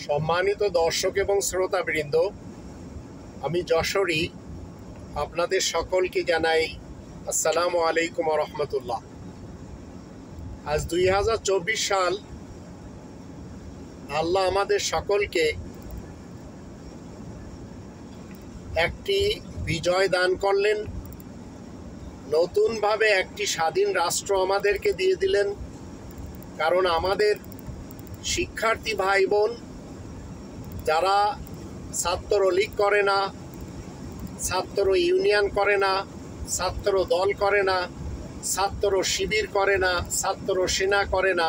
সম্মানিত দর্শক এবং শ্রোতাবৃন্দ, আমি যশোরী আপনাদের সকলকে জানাই আসসালামু আলাইকুম ওয়া রাহমাতুল্লাহ। আজ 2024 সাল। আল্লাহ আমাদের সকলকে একটি বিজয় দান করলেন, নতুনভাবে একটি স্বাধীন রাষ্ট্র আমাদেরকে দিয়ে দিলেন। কারণ আমাদের শিক্ষার্থী ভাই বোন যারা ছাত্র লীগ করে না, ছাত্র ইউনিয়ন করে না, ছাত্র দল করে না, ছাত্র শিবির করে না, ছাত্র সেনা করে না,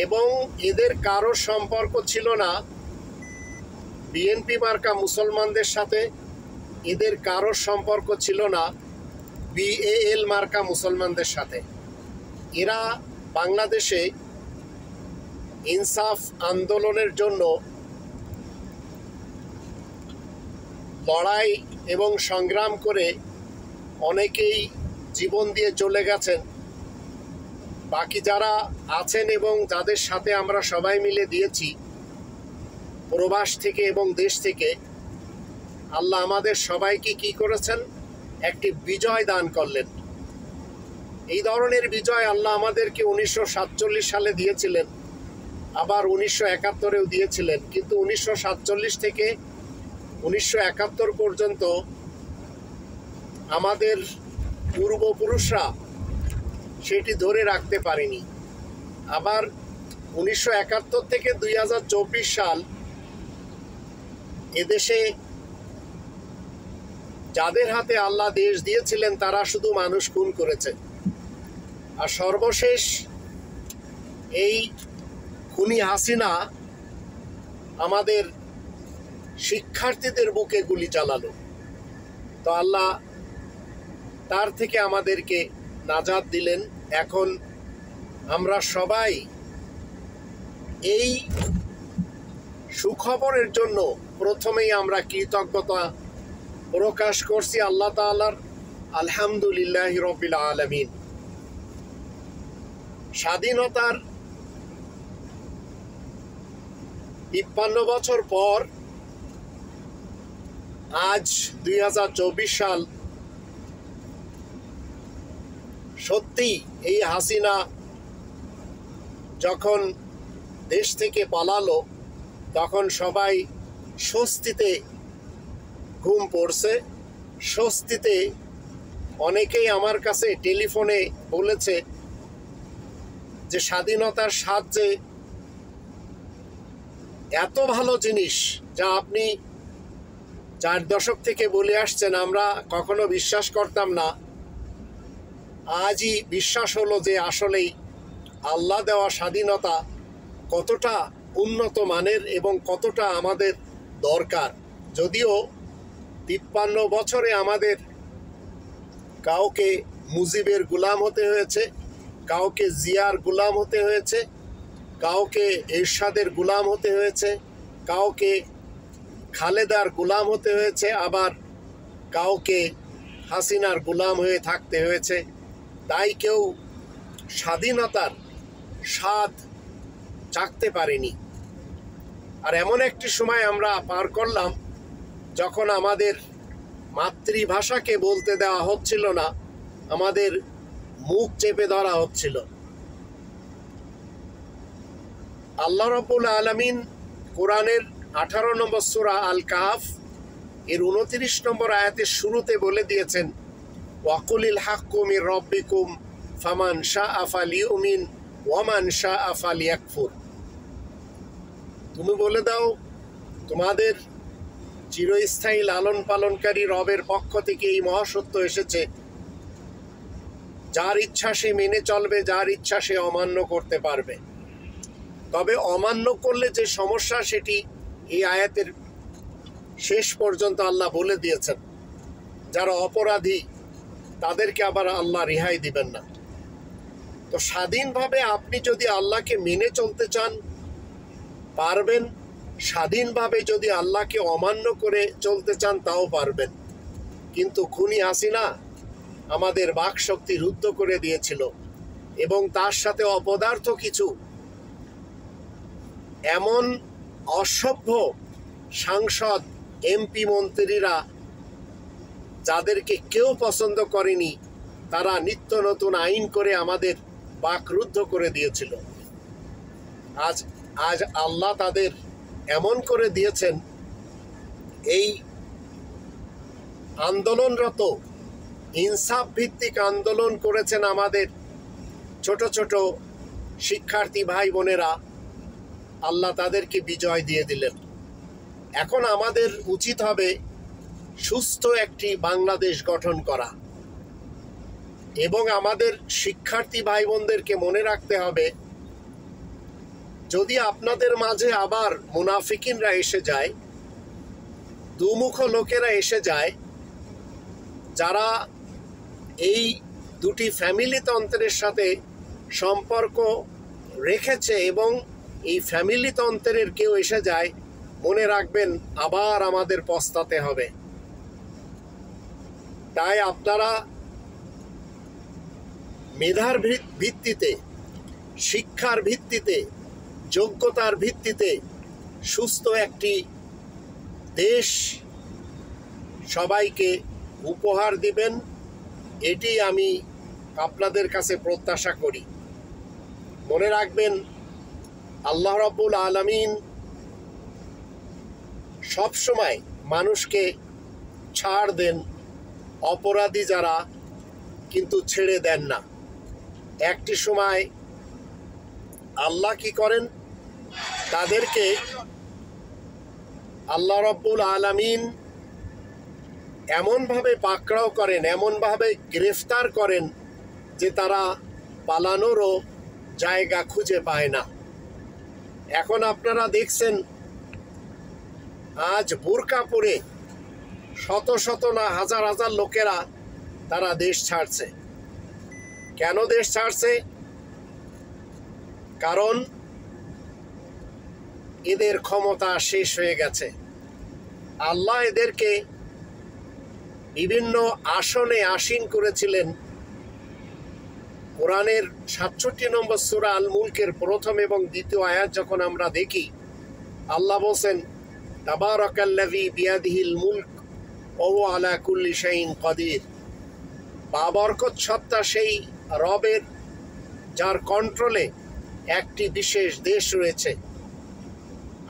এবং এদের কারো সম্পর্ক ছিল না বিএনপি মার্কা মুসলমানদের সাথে, এদের কারো সম্পর্ক ছিল না বিএএল মার্কা মুসলমানদের সাথে। এরা বাংলাদেশে ইনসাফ আন্দোলনের জন্য লড়াই এবং সংগ্রাম করে অনেকেই জীবন দিয়ে চলে গেছেন। বাকি যারা আছেন এবং যাদের সাথে আমরা সবাই মিলে দিয়েছি প্রবাস থেকে এবং দেশ থেকে, আল্লাহ আমাদের সবাইকে কি করেছেন? একটি বিজয় দান করলেন। এই ধরনের বিজয় আল্লাহ আমাদেরকে 1947 সালে দিয়েছিলেন, আবার 1971-এও দিয়েছিলেন। কিন্তু 1947 থেকে 1971 পর্যন্ত আমাদের পূর্বপুরুষরা সেটি ধরে রাখতে পারেনি। আবার 1971 থেকে 2024 সাল এদেশে যাদের হাতে আল্লাহ দেশ দিয়েছিলেন তারা শুধু মানুষ খুন করেছে। আর সর্বশেষ এই খুনি হাসিনা আমাদের শিক্ষার্থীদের বুকে গুলি চালালো। তো আল্লাহ তার থেকে আমাদেরকে নাজাত দিলেন। এখন আমরা সবাই এই সুখবরের জন্য প্রথমেই আমরা কৃতজ্ঞতা প্রকাশ করছি আল্লাহ তাআলার। আলহামদুলিল্লাহি রাব্বিল আলামিন। স্বাধীনতার 53 বছর পর আজ 2024 সাল, সত্যি এই হাসিনা যখন দেশ থেকে পালালো তখন সবাই স্বস্তিতে ঘুম পড়ছে, স্বস্তিতে। অনেকেই আমার কাছে টেলিফোনে বলেছে যে স্বাধীনতার স্বাদ যে এত ভালো জিনিস যা আপনি 4 দশক থেকে বলে আসছেন, আমরা কখনো বিশ্বাস করতাম না। আজই বিশ্বাস হলো যে আসলেই আল্লাহ দেওয়া স্বাধীনতা কতটা উন্নত মানের এবং কতটা আমাদের দরকার। যদিও 53 বছরে আমাদের কাউকে মুজিবের গোলাম হতে হয়েছে, কাউকে জিয়ার গোলাম হতে হয়েছে, কাউকে এরশাদের গোলাম হতে হয়েছে, কাউকে খালেদার গোলাম হতে হয়েছে, আবার কাউকে হাসিনার গোলাম হয়ে থাকতে হয়েছে। তাই কেউ স্বাধীনতার স্বাদ চাখতে পারেনি। আর এমন একটি সময় আমরা পার করলাম যখন আমাদের মাতৃভাষাকে বলতে দেওয়া হচ্ছিল না, আমাদের মুখ চেপে ধরা হচ্ছিল। আল্লাহ রাব্বুল আলামিন কোরআনের 18 নম্বর সূরা আল কাহফ এর 29 নম্বর আয়াতের শুরুতে বলে দিয়েছেন, ওয়াকুলিল হাক্কু মির রাব্বিকুম ফামান শাআ ফালিউমিন ওয়া মান শাআ ফালিয়াকফুর। তুমি বলে দাও তোমাদের চিরস্থায়ী লালন পালনকারী রবের পক্ষ থেকে এই মহাসত্য এসেছে, যার ইচ্ছা সে মেনে চলবে, যার ইচ্ছা সে অমান্য করতে পারবে। তবে অমান্য করলে যে সমস্যা সেটি এই আয়াতের শেষ পর্যন্ত আল্লাহ বলে দিয়েছেন। যারা অপরাধী তাদেরকে আবার আল্লাহ রেহাই দিবেন না। তো স্বাধীনভাবে আপনি যদি আল্লাহকে মেনে চলতে চান পারবেন, স্বাধীনভাবে যদি আল্লাহকে অমান্য করে চলতে চান তাও পারবেন। কিন্তু খুনি হাসিনা আমাদের বাকশক্তি রুদ্ধ করে দিয়েছিল এবং তার সাথে অপদার্থ কিছু এমন অসভ্য সাংসদ এমপি মন্ত্রীরা যাদেরকে কেউ পছন্দ করেনি, তারা নিত্য নতুন আইন করে আমাদের বাকরুদ্ধ করে দিয়েছিল। আজ আল্লাহ তাদের এমন করে দিয়েছেন, এই আন্দোলনরত ইনসাফ ভিত্তিক আন্দোলন করেছেন আমাদের ছোট ছোট শিক্ষার্থী ভাই বোনেরা, আল্লাহ তাদেরকে বিজয় দিয়ে দিলেন। এখন আমাদের উচিত হবে সুস্থ একটি বাংলাদেশ গঠন করা, এবং আমাদের শিক্ষার্থী ভাই বোনদেরকে মনে রাখতে হবে, যদি আপনাদের মাঝে আবার মুনাফিকিনরা এসে যায়, দুমুখ লোকেরা এসে যায়, যারা এই দুটি ফ্যামিলিতন্ত্রের সাথে সম্পর্ক রেখেছে এবং এই ফ্যামিলিতন্ত্রের কেউ এসে যায়, মনে রাখবেন আবার আমাদের পস্তাতে হবে। তাই আপনারা মেধার ভিত্তিতে, শিক্ষার ভিত্তিতে, যোগ্যতার ভিত্তিতে সুস্থ একটি দেশ সবাইকে উপহার দিবেন, এটি আমি আপনাদের কাছে প্রত্যাশা করি। মনে রাখবেন, আল্লাহ রাব্বুল আলামিন সবসময় মানুষকে ছাড় দেন, অপরাধী যারা কিন্তু ছেড়ে দেন না। একটি সময় আল্লাহ কি করেন, তাদেরকে আল্লাহ রাব্বুল আলামিন এমনভাবে পাকড়াও করেন, এমনভাবে গ্রেফতার করেন যে তারা পালানোরও জায়গা খুঁজে পায় না। এখন আপনারা দেখছেন, আজ বোরকা পরে শত শত না হাজার হাজার লোকেরা তারা দেশ ছাড়ছে। কেন দেশ ছাড়ছে? কারণ এদের ক্ষমতা শেষ হয়ে গেছে। আল্লাহ এদেরকে বিভিন্ন আসনে আসীন করেছিলেন। কোরআনের 67 নম্বর সূরা আল মুলকের প্রথম এবং দ্বিতীয় আয়াত যখন আমরা দেখি, আল্লাহ বলেন, তাবারাকাল্লাযী বিয়াদিহিল মুলক ওয়া হুয়া আলা কুল্লি শাইইন কাদির। বাবরকত সত্তা সেই রবের যার কন্ট্রোলে একটি বিশেষ দেশ রয়েছে,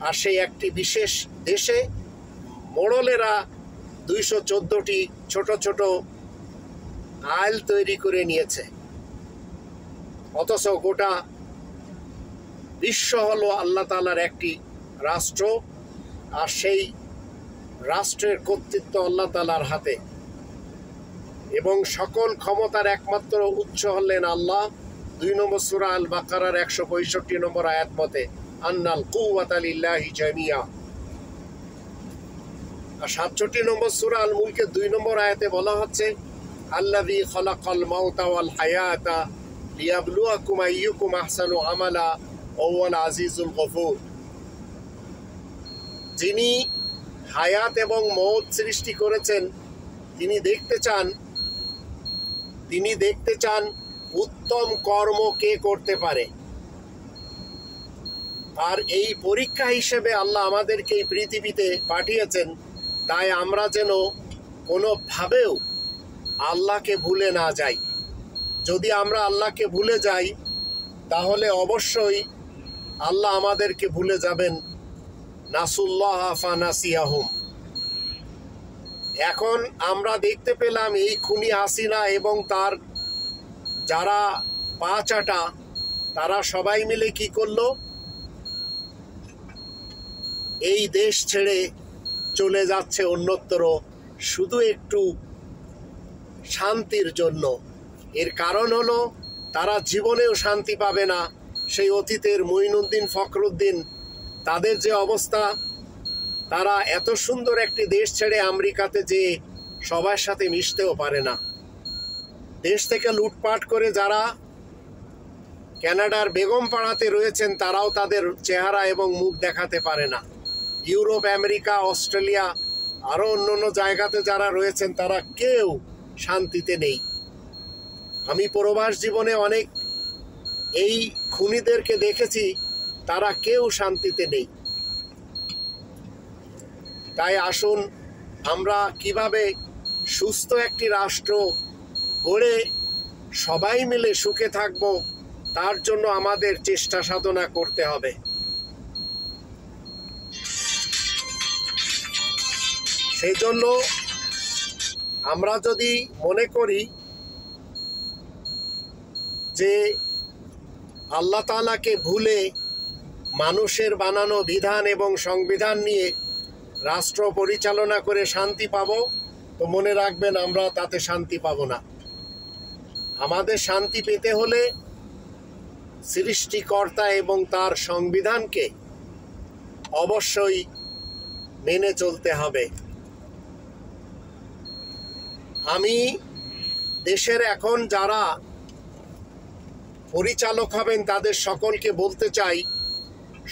আর সেই একটি বিশেষ দেশে মোড়লেরা 214টি ছোট ছোট আইল তৈরি করে নিয়েছে, অথচ গোটা বিশ্ব হলো আল্লাহ তাআলার একটি রাষ্ট্র, আর সেই রাষ্ট্রের কর্তৃত্ব আল্লাহ তাআলার হাতে, এবং সকল ক্ষমতার একমাত্র উৎস হলেন আল্লাহ। 2 নম্বর সূরা আল বাকারার 165 নম্বর আয়াত মতে, আন্নাল কুওয়াতা লিল্লাহি জামিয়া। আর 67 নম্বর সূরা আল মুলকের 2 নম্বর আয়াতে বলা হচ্ছে, আল্লাযী খালাকাল মাউতা ওয়াল হায়াতা লিয়াবলুয়াকুম আইয়ুকুম আহসানু আমালা ওয়া হুয়াল আজিজুল গফুর। যিনি হায়াত এবং মওত সৃষ্টি করেছেন, তিনি দেখতে চান উত্তম কর্ম কে করতে পারে। আর এই পরীক্ষা হিসেবে আল্লাহ আমাদেরকে এই পৃথিবীতে পাঠিয়েছেন, তাই আমরা যেন কোনোভাবেও আল্লাহকে ভুলে না যাই। যদি আমরা আল্লাহকে ভুলে যাই, তাহলে অবশ্যই আল্লাহ আমাদেরকে ভুলে যাবেন। নাসুল্লাহ ফানাসিয়াহুম। এখন আমরা দেখতে পেলাম এই খুনি হাসিনা এবং তার যারা পা চাটা, তারা সবাই মিলে কি করলো, এই দেশ ছেড়ে চলে যাচ্ছে অন্যত্র, শুধু একটু শান্তির জন্য। এর কারণ হলো, তারা জীবনেও শান্তি পাবে না। সেই অতীতের মঈনুদ্দিন, ফখরুদ্দিন, তাদের যে অবস্থা, তারা এত সুন্দর একটি দেশ ছেড়ে আমেরিকাতে যে সবার সাথে মিশতেও পারে না। দেশ থেকে লুটপাট করে যারা কানাডার বেগম পাড়াতে রয়েছেন, তারাও তাদের চেহারা এবং মুখ দেখাতে পারে না। ইউরোপ, আমেরিকা, অস্ট্রেলিয়া, আরও অন্য জায়গাতে যারা রয়েছেন, তারা কেউ শান্তিতে নেই। আমি প্রবাস জীবনে অনেক এই খুনিদেরকে দেখেছি, তারা কেউ শান্তিতে নেই। তাই আসুন আমরা কিভাবে সুস্থ একটি রাষ্ট্র গড়ে সবাই মিলে সুখে থাকব, তার জন্য আমাদের চেষ্টা সাধনা করতে হবে। সেই জন্য আমরা যদি মনে করি যে আল্লাহ তাআলাকে ভুলে মানুষের বানানো বিধান এবং সংবিধান নিয়ে রাষ্ট্র পরিচালনা করে শান্তি পাব, তো মনে রাখবেন আমরা তাতে শান্তি পাব না। আমাদের শান্তি পেতে হলে সৃষ্টিকর্তা এবং তার সংবিধানকে অবশ্যই মেনে চলতে হবে। আমি দেশের এখন যারা পরিচালক হবেন তাদের সকলকে বলতে চাই,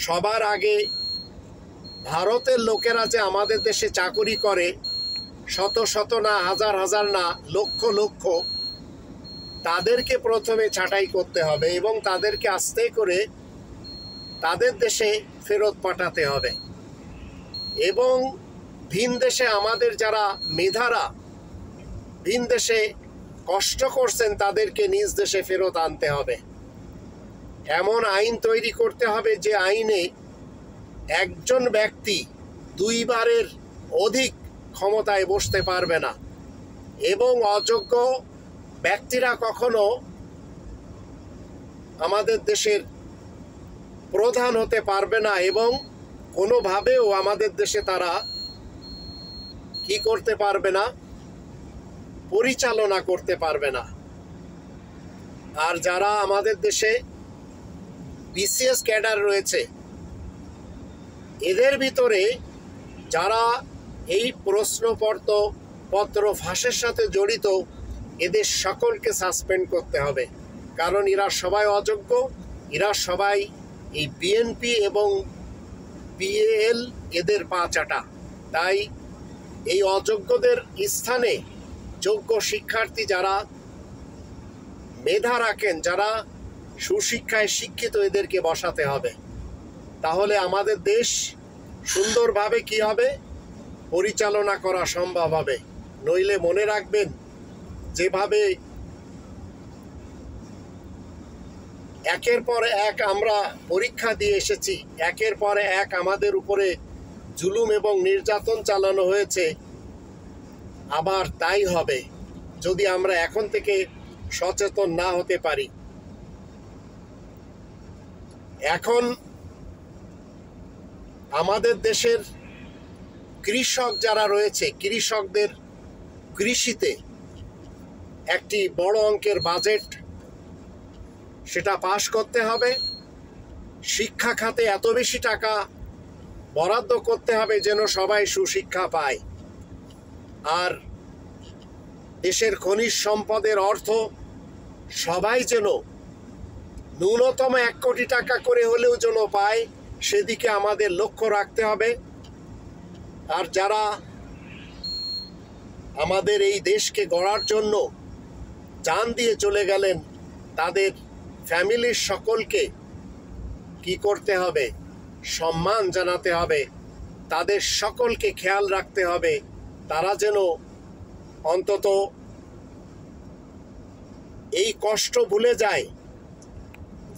সবার আগে ভারতের লোকেরা যে আমাদের দেশে চাকুরি করে, শত শত না, হাজার হাজার না, লক্ষ লক্ষ, তাদেরকে প্রথমে ছাঁটাই করতে হবে এবং তাদেরকে আস্তে করে তাদের দেশে ফেরত পাঠাতে হবে। এবং ভিন দেশে আমাদের যারা মেধারা ভিন দেশে কষ্ট করছেন তাদেরকে নিজ দেশে ফেরত আনতে হবে। এমন আইন তৈরি করতে হবে যে আইনে একজন ব্যক্তি দুইবারের অধিক ক্ষমতায় বসতে পারবে না এবং অযোগ্য ব্যক্তিরা কখনো আমাদের দেশের প্রধান হতে পারবে না এবং কোনোভাবেও আমাদের দেশে তারা কি করতে পারবে না, পরিচালনা করতে পারবে না। আর যারা আমাদের দেশে বিসিএস ক্যাডার রয়েছে, এদের ভিতরে যারা এই প্রশ্নপত্র ফাঁসের সাথে জড়িত, এদের সকলকে সাসপেন্ড করতে হবে, কারণ এরা সবাই অযোগ্য, এরা সবাই এই বিএনপি এবং পিএল এদের পা চাটা। তাই এই অযোগ্যদের স্থানে যোগ্য শিক্ষার্থী যারা মেধা রাখেন, যারা সুশিক্ষায় শিক্ষিত, এদেরকে বসাতে হবে। তাহলে আমাদের দেশ সুন্দরভাবে কি হবে, পরিচালনা করা সম্ভব হবে। নইলে মনে রাখবেন, যেভাবে একের পর এক আমরা পরীক্ষা দিয়ে এসেছি, একের পর এক আমাদের উপরে জুলুম এবং নির্যাতন চালানো হয়েছে, আবার তাই হবে যদি আমরা এখন থেকে সচেতন না হতে পারি। এখন আমাদের দেশের কৃষক যারা রয়েছে, কৃষকদের কৃষিতে একটি বড় অঙ্কের বাজেট সেটা পাস করতে হবে। শিক্ষা খাতে এত বেশি টাকা বরাদ্দ করতে হবে যেন সবাই সুশিক্ষা পায়। আর দেশের খনিজ সম্পদের অর্থ সবাই যেন ন্যূনতম 1 কোটি টাকা করে হলেও যেন পায়, সেদিকে আমাদের লক্ষ্য রাখতে হবে। আর যারা আমাদের এই দেশকে গড়ার জন্য জান দিয়ে চলে গেলেন, তাদের ফ্যামিলির সকলকে কি করতে হবে, সম্মান জানাতে হবে, তাদের সকলকে খেয়াল রাখতে হবে, তারা যেন অন্তত এই কষ্ট ভুলে যায়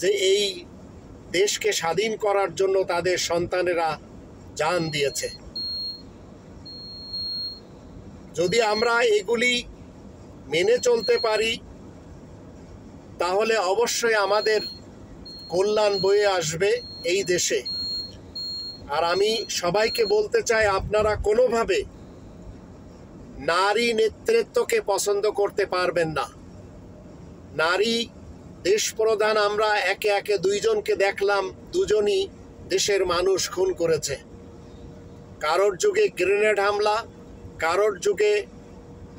যে এই দেশকে স্বাধীন করার জন্য তাদের সন্তানেরা জান দিয়েছে। যদি আমরা এগুলি মেনে চলতে পারি, তাহলে অবশ্যই আমাদের কল্যাণ বয়ে আসবে এই দেশে। আর আমি সবাইকে বলতে চাই, আপনারা কোনোভাবে নারী নেতৃত্বকে পছন্দ করতে পারবেন না। নারী দেশ প্রধান আমরা একে একে 2 জনকে দেখলাম, 2 জনই দেশের মানুষ খুন করেছে। কারোর যুগে গ্রেনেড হামলা, কারোর যুগে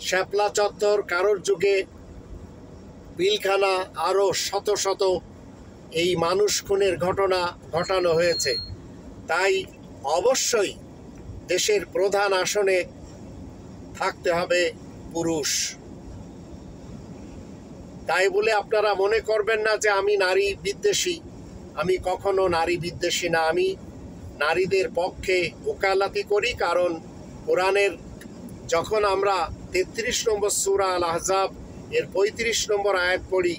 শ্যাপলা চত্বর, কারোর যুগে পিলখানা, আরও শত শত এই মানুষ খুনের ঘটনা ঘটানো হয়েছে। তাই অবশ্যই দেশের প্রধান আসনে থাকতে হবে পুরুষ। তাই বলে আপনারা মনে করবেন না যে আমি নারী বিদ্বেষী। আমি কখনো নারী বিদ্বেষী না, আমি নারীদের পক্ষে ওকালতি করি। কারণ কোরআনের যখন আমরা 33 নম্বর সূরা আল আহজাব এর 35 নম্বর আয়াত পড়ি,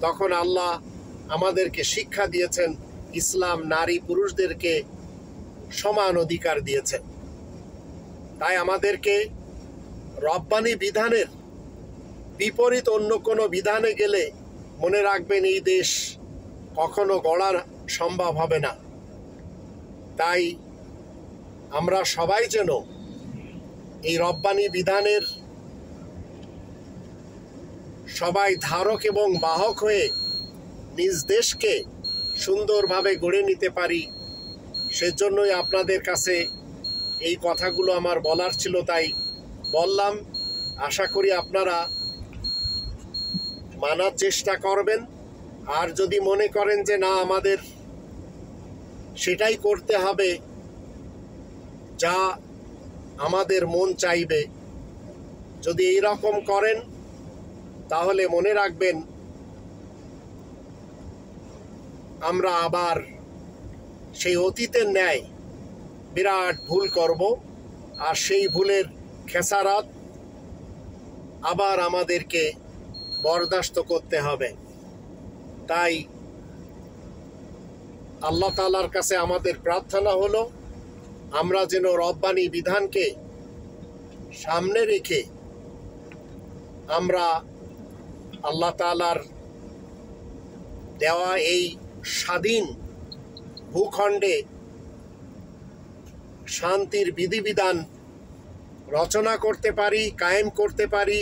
তখন আল্লাহ আমাদেরকে শিক্ষা দিয়েছেন ইসলাম নারী পুরুষদেরকে সমান অধিকার দিয়েছেন। তাই আমাদেরকে রব্বানি বিধানের বিপরীত অন্য কোনো বিধানে গেলে মনে রাখবেন এই দেশ কখনো গড়া সম্ভব হবে না। তাই আমরা সবাই যেন এই রব্বানি বিধানের সবাই ধারক এবং বাহক হয়ে নিজ দেশকে সুন্দরভাবে গড়ে নিতে পারি, সেজন্যই আপনাদের কাছে এই কথাগুলো আমার বলার ছিল, তাই বললাম। আশা করি আপনারা মানার চেষ্টা করবেন। আর যদি মনে করেন যে না, আমাদের সেটাই করতে হবে যা আমাদের মন চাইবে, যদি এই রকম করেন তাহলে মনে রাখবেন আমরা আবার সেই অতীতের ন্যায় বিরাট ভুল করব, আর সেই ভুলের খেসারত আবার আমাদেরকে বরদাস্ত করতে হবে। তাই আল্লাহ তাআলার কাছে আমাদের প্রার্থনা হলো আমরা যেন রব্বানি বিধানকে সামনে রেখে আমরা আল্লাহ তাআলার দেওয়া এই স্বাধীন ভূখণ্ডে শান্তির বিধিবিধান রচনা করতে পারি, কায়েম করতে পারি,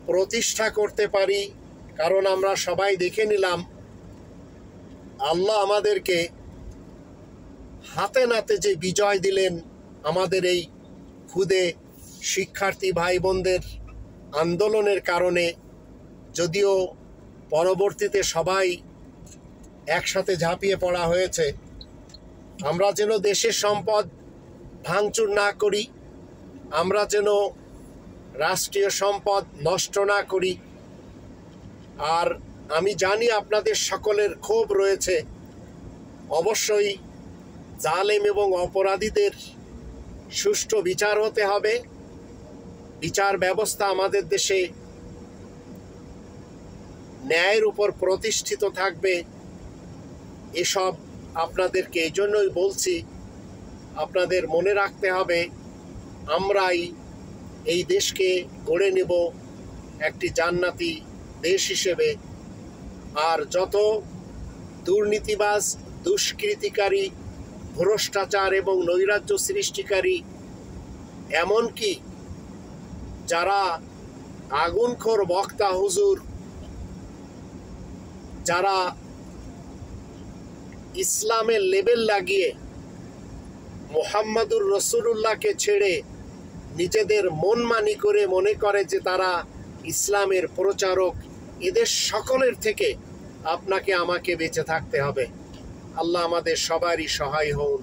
প্রতিষ্ঠা করতে পারি। কারণ আমরা সবাই দেখে নিলাম আল্লাহ আমাদেরকে হাতে নাতে যে বিজয় দিলেন আমাদের এই খুদে শিক্ষার্থী ভাই বোনদের আন্দোলনের কারণে, যদিও পরবর্তীতে সবাই একসাথে ঝাঁপিয়ে পড়া হয়েছে। আমরা যেন দেশের সম্পদ ভাঙচুর না করি, আমরা যেন রাষ্ট্রীয় সম্পদ নষ্ট না করি। আর আমি জানি আপনাদের সকলের ক্ষোভ রয়েছে, অবশ্যই জালেম এবং অপরাধীদের সুষ্ঠু বিচার হতে হবে। বিচার ব্যবস্থা আমাদের দেশে ন্যায়ের উপর প্রতিষ্ঠিত থাকবে। এসব আপনাদেরকে এই জন্যই বলছি, আপনাদের মনে রাখতে হবে আমরাই এই দেশকে গড়ে নেব একটি জান্নাতি দেশ হিসেবে। আর যত দুর্নীতিবাজ, দুষ্কৃতিকারী, ভ্রষ্টাচার এবং নৈরাজ্য সৃষ্টিকারী, এমনকি যারা আগুনখোর বক্তা হুজুর, যারা ইসলামের লেবেল লাগিয়ে মুহাম্মাদুর রাসূলুল্লাহকে ছেড়ে নিজেদের মনমানি করে মনে করে যে তারা ইসলামের প্রচারক, এদের সকলের থেকে আপনাকে আমাকে বেঁচে থাকতে হবে। আল্লাহ আমাদের সবারই সহায় হন।